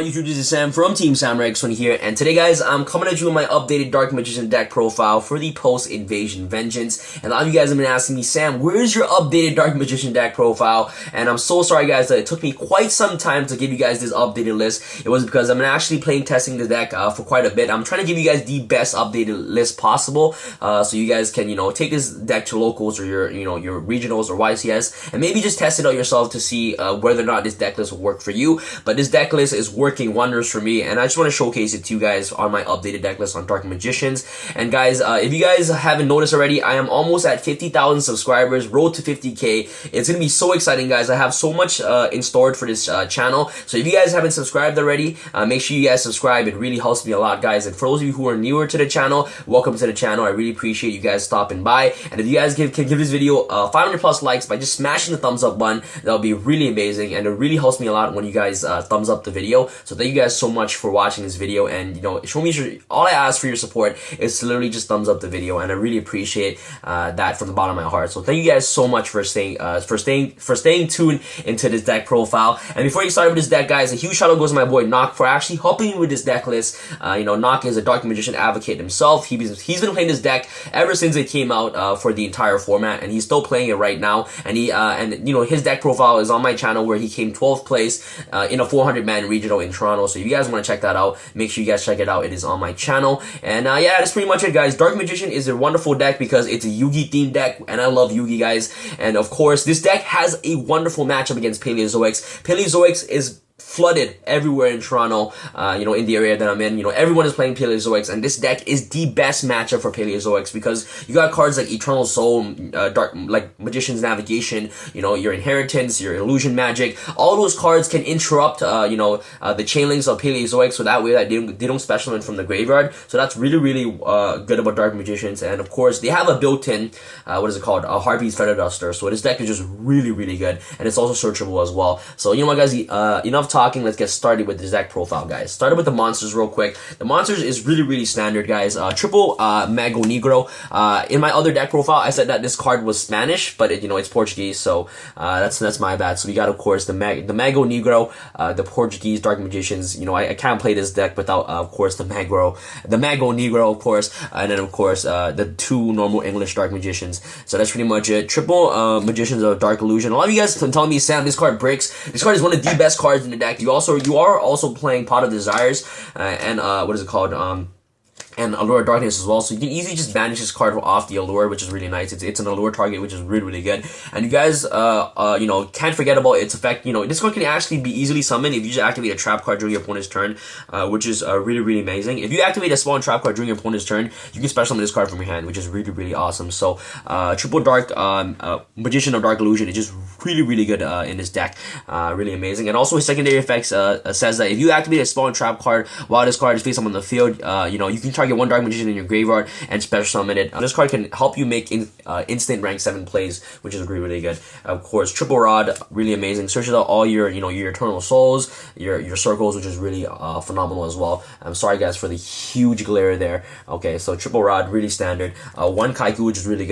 on YouTube? This is Sam from TeamSamuraiX1 here, and today guys, I'm coming at you with my updated Dark Magician deck profile for the post-invasion vengeance. And a lot of you guys have been asking me, Sam, where's your updated Dark Magician deck profile? And I'm so sorry guys that it took me quite some time to give you guys this updated list. It was because I'm actually playing testing the deck for quite a bit. I'm trying to give you guys the best updated list possible, so you guys can, take this deck to locals or your regionals or YCS, and maybe just test it out yourself to see whether or not this deck list will work for you. But this deck list is working wonders for me, and I just want to showcase it to you guys on my updated deck list on Dark Magicians. And guys, if you guys haven't noticed already, I am almost at 50,000 subscribers, road to 50k. It's gonna be so exciting guys. I have so much in store for this channel, so if you guys haven't subscribed already, make sure you guys subscribe. It really helps me a lot guys. And for those of you who are newer to the channel, welcome to the channel. I really appreciate you guys stopping by, and if you guys can give this video 500 plus likes by just smashing the thumbs up button, that would be really amazing, and it really helps me a lot when you guys thumbs up the video. So thank you guys so much for watching this video, and show me all I ask for your support is to literally just thumbs up the video, and I really appreciate that from the bottom of my heart. So thank you guys so much for staying tuned into this deck profile. And before you start with this deck guys, a huge shout out goes to my boy Knock for actually helping me with this deck list. Knock is a Dark Magician advocate himself. He's been playing this deck ever since it came out for the entire format, and he's still playing it right now. And his deck profile is on my channel, where he came 12th place in a 400-man regional in Toronto. So if you guys want to check that out, make sure you guys check it out. It is on my channel. And yeah, that's pretty much it guys. Dark Magician is a wonderful deck because it's a Yugi themed deck, and I love Yugi guys. And of course, this deck has a wonderful matchup against Paleozoics. Paleozoics is flooded everywhere in Toronto, in the area that I'm in. Everyone is playing Paleozoics, and this deck is the best matchup for Paleozoics because you got cards like Eternal Soul, like Magician's Navigation, your Inheritance, your Illusion Magic. All those cards can interrupt, the chain links of Paleozoics, so that way that they don't special in from the graveyard. So that's really, really good about Dark Magicians. And of course, they have a built-in, a Harpy's Feather Duster. So this deck is just really, really good, and it's also searchable as well. So you know what guys, enough talking, let's get started with this deck profile guys. Started with the monsters real quick. The monsters is really, really standard guys. Triple Mago Negro. In my other deck profile I said that this card was Spanish, but it's Portuguese, so that's my bad. So we got of course the Mago Negro, the Portuguese Dark Magicians. I can't play this deck without of course the Mago Negro of course, and then of course the two normal English Dark Magicians. So that's pretty much it. Triple Magicians of Dark Illusion. A lot of you guys been telling me, Sam, this card breaks. This card is one of the best cards in the deck. You are also playing Pot of Desires and and Allure of Darkness as well, so you can easily just banish this card off the Allure, which is really nice. It's an Allure target, which is really, really good. And you guys, can't forget about its effect. This card can actually be easily summoned if you just activate a trap card during your opponent's turn, which is really, really amazing. If you activate a spawn trap card during your opponent's turn, you can special summon this card from your hand, which is really, really awesome. So, Triple Dark Magician of Dark Illusion is just really, really good in this deck. Really amazing. And also his secondary effects says that if you activate a spawn trap card while this card is face up on the field, you can target one Dark Magician in your graveyard and special summon it. This card can help you make instant rank 7 plays, which is really, really good. Of course, Triple Rod, really amazing. Searches out all your your Eternal Souls, your circles, which is really phenomenal as well. I'm sorry guys for the huge glare there. Okay, so Triple Rod, really standard. One Kycoo, which is really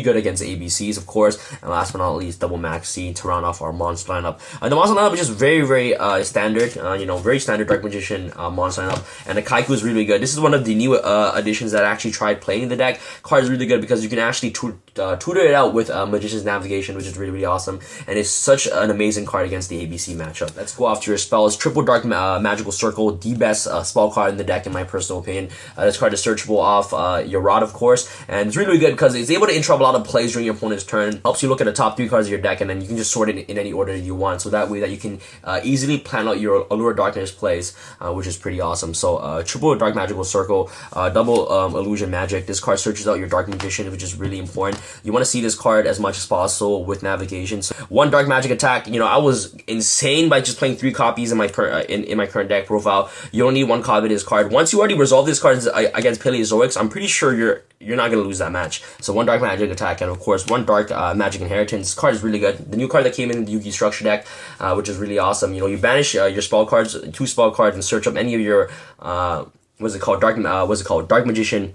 good against ABCs, of course. And last but not least, double maxx to round off our monster lineup. The monster lineup is just very, very standard. Very standard Dark Magician monster lineup. And the Kycoo is really good. This is one of the new additions that actually tried playing the deck. Card is really good because you can actually tutor it out with Magician's Navigation, which is really, really awesome, and it's such an amazing card against the ABC matchup. Let's go off to your spells. Triple Dark Magical Circle, the best spell card in the deck in my personal opinion. This card is searchable off your Rod, of course, and it's really, really good because it's able to interrupt a lot of plays during your opponent's turn. Helps you look at the top 3 cards of your deck, and then you can just sort it in any order you want, so that way that you can easily plan out your Allure Darkness plays, which is pretty awesome. So Triple Dark Magical Circle, double Illusion Magic. This card searches out your Dark Magician, which is really important. You want to see this card as much as possible with Navigation. So one Dark Magic attack. I was insane by just playing 3 copies in my in my current deck profile. You only need 1 copy of this card. Once you already resolve this card against Paleozoics, I'm pretty sure you're not gonna lose that match. So 1 Dark Magic attack, and of course 1 Dark Magic Inheritance. This card is really good. The new card that came in the Yugi structure deck, which is really awesome. You banish your spell cards, 2 spell cards, and search up any of your Dark Magician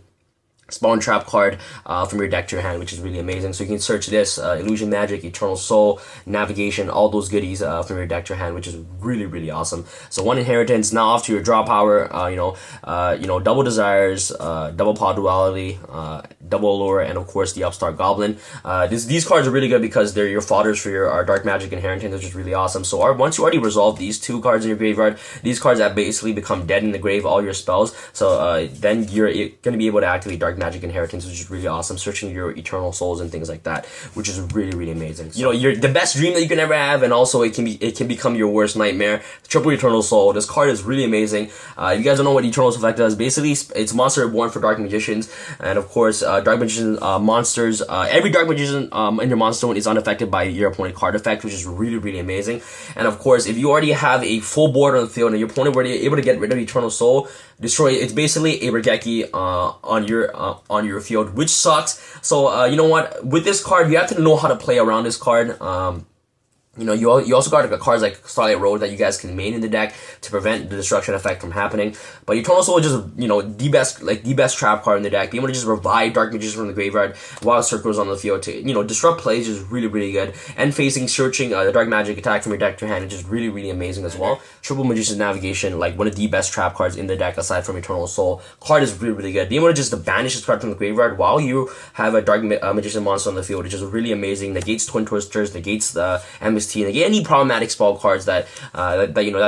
spawn trap card from your deck to your hand, which is really amazing. So you can search this illusion magic, eternal soul, navigation, all those goodies from your deck to your hand, which is really awesome. So one inheritance, now off to your draw power. Double desires, double pod duality, double allure, and of course the upstart goblin. These cards are really good because they're your fodders for your dark magic inheritance, which is really awesome. So once you already resolve these 2 cards in your graveyard, these cards have basically become dead in the grave, all your spells. So then you're going to be able to activate dark magic inheritance, which is really awesome, searching your eternal souls and things like that, which is really amazing. So, you're the best dream that you can ever have, and also it can become your worst nightmare. Triple eternal soul, this card is really amazing. You guys don't know what eternal soul effect does. Basically, it's monster reborn for dark magicians, and of course dark magician monsters, every dark magician in your monster zone is unaffected by your opponent card effect, which is really amazing. And of course, if you already have a full board on the field and your opponent were able to get rid of eternal soul, destroy it. It's basically a Regeki on your field, which sucks. So you know what? With this card, you have to know how to play around this card. You also got cards like Starlight Road that you guys can main in the deck to prevent the destruction effect from happening. But Eternal Soul is just, the best trap card in the deck. Being able to just revive Dark Magician from the graveyard while Circles on the field to, disrupt plays is really good. And facing, searching the Dark Magic attack from your deck to your hand is just really amazing as well. Triple Magician's Navigation, like one of the best trap cards in the deck aside from Eternal Soul. Card is really good. Being able to just banish this card from the graveyard while you have a Dark Magician monster on the field, which is really amazing. Negates Twin Twisters, negates the MST, negate any problematic spell cards that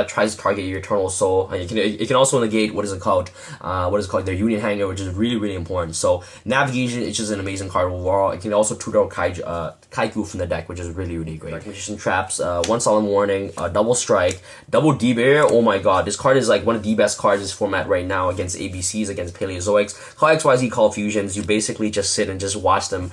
tries to target your Eternal Soul. It can also negate what is called their Union Hanger, which is really important. So Navigation is just an amazing card overall. It can also tutor kycoo from the deck, which is really great. Dark Magician Traps, one Solemn Warning, double Strike, double D-Barrier. Oh my god, this card is like one of the best cards in this format right now against ABCs, against Paleozoics. Call XYZ, call fusions. You basically just sit and just watch them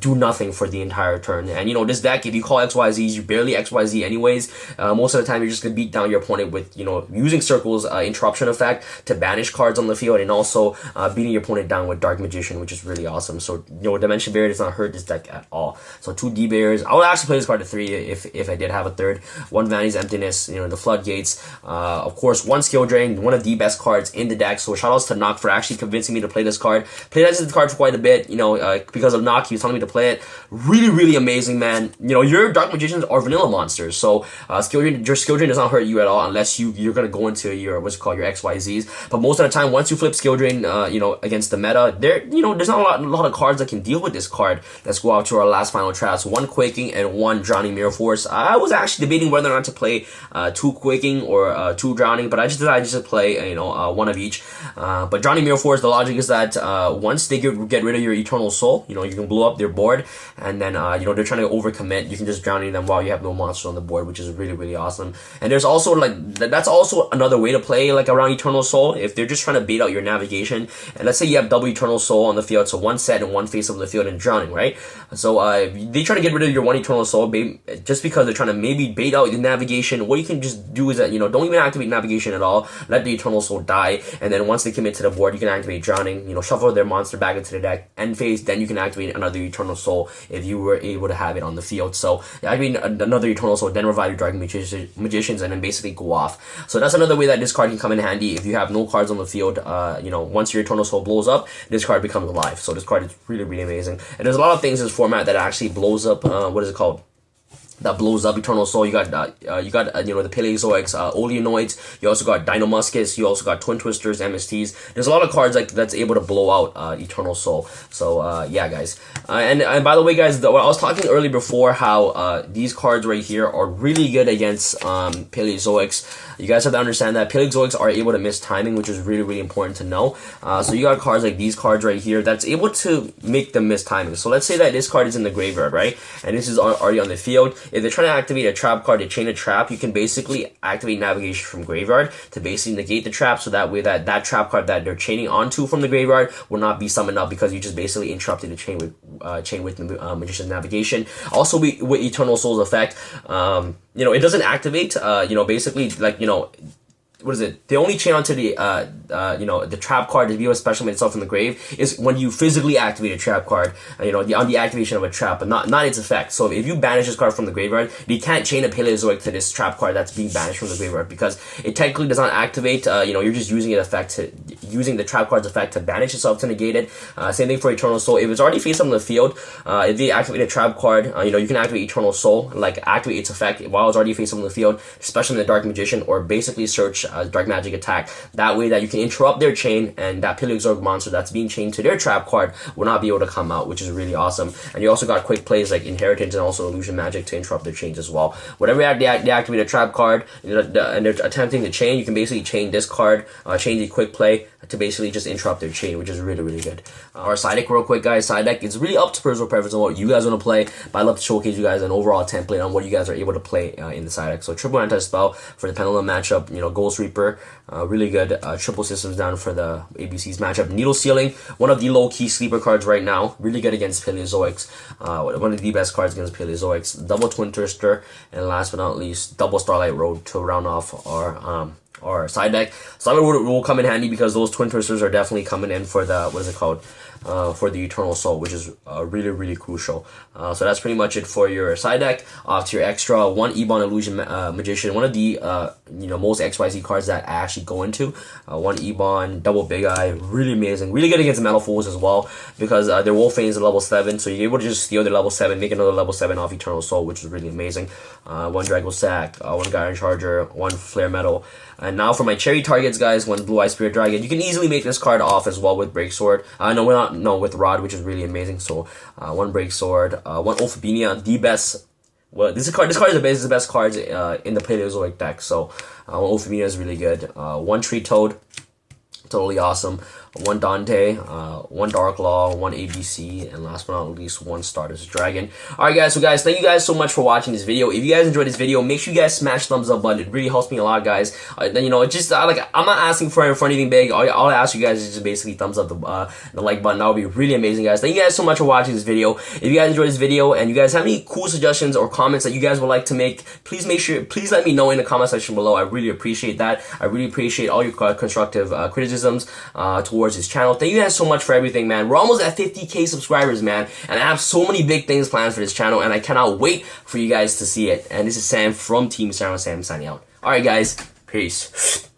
do nothing for the entire turn. And this deck, if you call XYZs, you barely XYZ anyways. Most of the time, you're just gonna beat down your opponent with using Circle's interruption effect to banish cards on the field, and also beating your opponent down with Dark Magician, which is really awesome. So Dimension Barrier does not hurt this deck at all. So 2 D Barriers. I would actually play this card to 3 if I did have a third. 1 Vanity's Emptiness. The Floodgates. Of course, 1 Skill Drain. One of the best cards in the deck. So shoutouts to Knock for actually convincing me to play this card. Played this card for quite a bit. Because of Knock, he was telling me to play it. Really amazing, man. Your Dark Magicians are vanilla monsters. So your Skill Drain does not hurt you at all unless you're gonna go into your your XYZs. But most of the time, once you flip Skill Drain, against the meta, there's not a lot of cards that can deal with this card. Let's go out to our last final traps. 1 Quaking and 1 Drowning Mirror Force. I was actually debating whether or not to play 2 Quaking or 2 Drowning, but I just decided to play one of each. But Drowning Mirror Force, the logic is that once they get rid of your Eternal Soul, you can blow up their board, and then they're trying to overcommit. You can just drowning them while you have no monsters on the board, which is really awesome. And there's also that's also another way to play around Eternal Soul if they're just trying to bait out your navigation. And let's say you have double Eternal Soul on the field, so 1 set and 1 face of the field and drowning, right? So they try to get rid of your 1 Eternal Soul just because they're trying to maybe bait out your navigation. What you can just do is that don't even activate navigation at all. Let the Eternal Soul die, and then once they commit to the board, you can activate drowning. Shuffle their monster back into the deck, end phase. Then you can activate another Eternal Soul if you were able to have it on the field. So activate another Eternal Soul, then revive your Dark Magicians, and then basically go off. So that's another way that this card can come in handy if you have no cards on the field. Once your Eternal Soul blows up, this card becomes alive. So this card is really amazing. And there's a lot of things in this format that actually blows up. What is it called? That blows up Eternal Soul. You got the Paleozoics, Oleonoids. You also got Dino Muskets. You also got Twin Twisters, MSTs. There's a lot of cards that's able to blow out Eternal Soul. So yeah, guys. And by the way, guys, I was talking earlier before how these cards right here are really good against Paleozoics. You guys have to understand that Paleozoics are able to miss timing, which is really important to know. So you got cards like these cards right here that's able to make them miss timing. So let's say that this card is in the graveyard, right? And this is already on the field. If they're trying to activate a trap card to chain a trap, you can basically activate navigation from graveyard to basically negate the trap, so that way that trap card that they're chaining onto from the graveyard will not be summoned up because you just basically interrupted the chain with Magician's Navigation. Also with Eternal Soul's effect, it doesn't activate, basically what is it? The only chain onto the trap card to be able to special made itself from the grave is when you physically activate a trap card, on the activation of a trap, but not its effect. So if you banish this card from the graveyard, you can't chain a Paleozoic to this trap card that's being banished from the graveyard because it technically does not activate. You're just using it effect using the trap card's effect to banish yourself to negate it. Same thing for Eternal Soul. If it's already face up in the field, if they activate a trap card, you can activate Eternal Soul, like activate its effect while it's already face up in the field, especially in the Dark Magician, or basically search Dark Magic attack. That way that you can interrupt their chain, and that Paleozoic monster that's being chained to their trap card will not be able to come out, which is really awesome. And you also got quick plays like Inheritance and also Illusion Magic to interrupt their chains as well. Whatever they activate a trap card and they're attempting to chain, you can basically chain this card, chain the quick play to basically just interrupt their chain, which is really, really good. Our side deck real quick, guys. Side deck is really up to personal preference on what you guys want to play, but I love to showcase you guys an overall template on what you guys are able to play in the side deck. So triple anti-spell for the Pendulum matchup, Ghost Reaper, really good. Triple Systems Down for the ABC's matchup. Needle Sealing, one of the low-key sleeper cards right now, really good against Paleozoics, one of the best cards against Paleozoics. Double Twin Twister, and last but not least, double Starlight Road to round off our side deck. Starlight Road will come in handy because those Twin Twisters are definitely coming in for the, for the Eternal Soul, which is really, really crucial. So that's pretty much it for your side deck. To your extra, one Ebon Illusion Magician, one of the most XYZ cards that I actually go into. One Ebon, double Big Eye, really amazing, really good against Metal Foes as well, because their Wolfane is a level 7, so you're able to just steal their level 7, make another level 7 off Eternal Soul, which is really amazing. One Drago Sack, one Gyron Charger, one Flare Metal. And now for my cherry targets, guys, one Blue Eye Spirit Dragon. You can easily make this card off as well with Break Sword. With Rod, which is really amazing. So one Break Sword, one Ophibinia, the best. Well, this card is the best cards in the Paleozoic deck. So one Ophibinia is really good. One Tree Toad, totally awesome. One Dante, one Dark Law, one ABC, and last but not least, one Stardust Dragon. Alright guys, so guys, thank you guys so much for watching this video. If you guys enjoyed this video, make sure you guys smash the thumbs up button. It really helps me a lot, guys. I'm not asking for anything big. All I ask you guys is just basically thumbs up the like button. That would be really amazing, guys. Thank you guys so much for watching this video. If you guys enjoyed this video and you guys have any cool suggestions or comments that you guys would like to make, please let me know in the comment section below. I really appreciate that. I really appreciate all your constructive criticisms towards this channel. Thank you guys so much for everything, man. We're almost at 50k subscribers, man, and I have so many big things planned for this channel, and I cannot wait for you guys to see it. And this is Sam from Team Samurai. Sam signing out. Alright guys, peace.